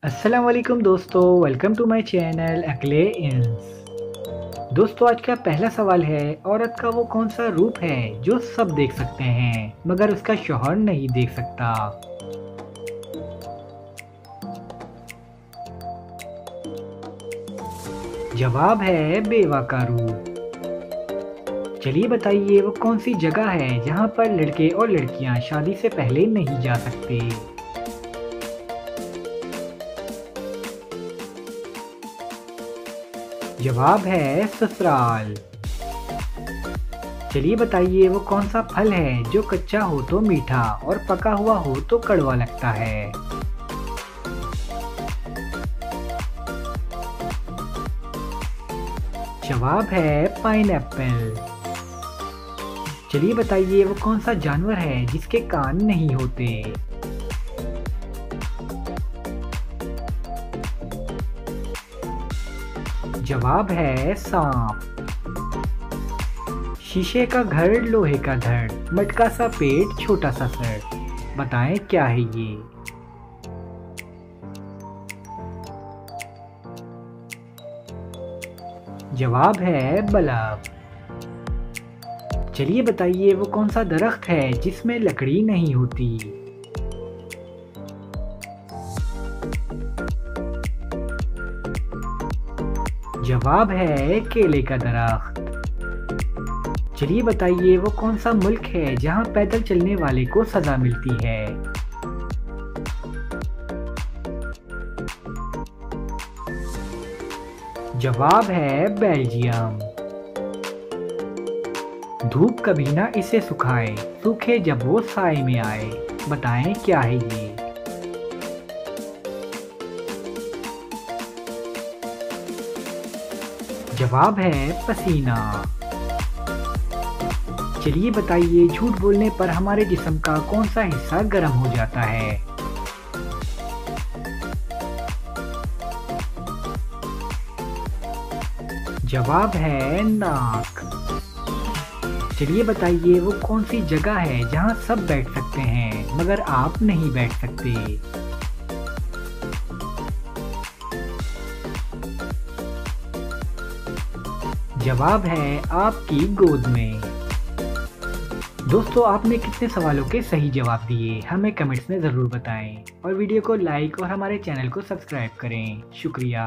अस्सलाम वालेकुम दोस्तों, वेलकम टू माय चैनल अकले इंस। दोस्तों, आज का पहला सवाल है, औरत का वो कौन सा रूप है जो सब देख सकते हैं मगर उसका शौहर नहीं देख सकता? जवाब है बेवा का रूप। चलिए बताइए, वो कौन सी जगह है जहाँ पर लड़के और लड़कियाँ शादी से पहले नहीं जा सकते? जवाब है ससुराल। चलिए बताइए, वो कौन सा फल है जो कच्चा हो तो मीठा और पका हुआ हो तो कड़वा लगता है? जवाब है पाइनएप्पल। चलिए बताइए, वो कौन सा जानवर है जिसके कान नहीं होते? जवाब है सांप। शीशे का घर, लोहे का धड़, मटका सा पेट, छोटा सा सर, बताएं क्या है ये? जवाब है बल्ब। चलिए बताइए, वो कौन सा दरख्त है जिसमें लकड़ी नहीं होती? जवाब है केले का दरख्त। चलिए बताइए, वो कौन सा मुल्क है जहां पैदल चलने वाले को सजा मिलती है? जवाब है बेल्जियम। धूप कभी ना इसे सुखाए, सूखे जब वो साए में आए, बताएं क्या है ये? जवाब है पसीना। चलिए बताइए, झूठ बोलने पर हमारे जिस्म का कौन सा हिस्सा गर्म हो जाता है? जवाब है नाक। चलिए बताइए, वो कौन सी जगह है जहां सब बैठ सकते हैं मगर आप नहीं बैठ सकते? जवाब है आपकी गोद में। दोस्तों, आपने कितने सवालों के सही जवाब दिए हमें कमेंट्स में ज़रूर बताएं और वीडियो को लाइक और हमारे चैनल को सब्सक्राइब करें। शुक्रिया।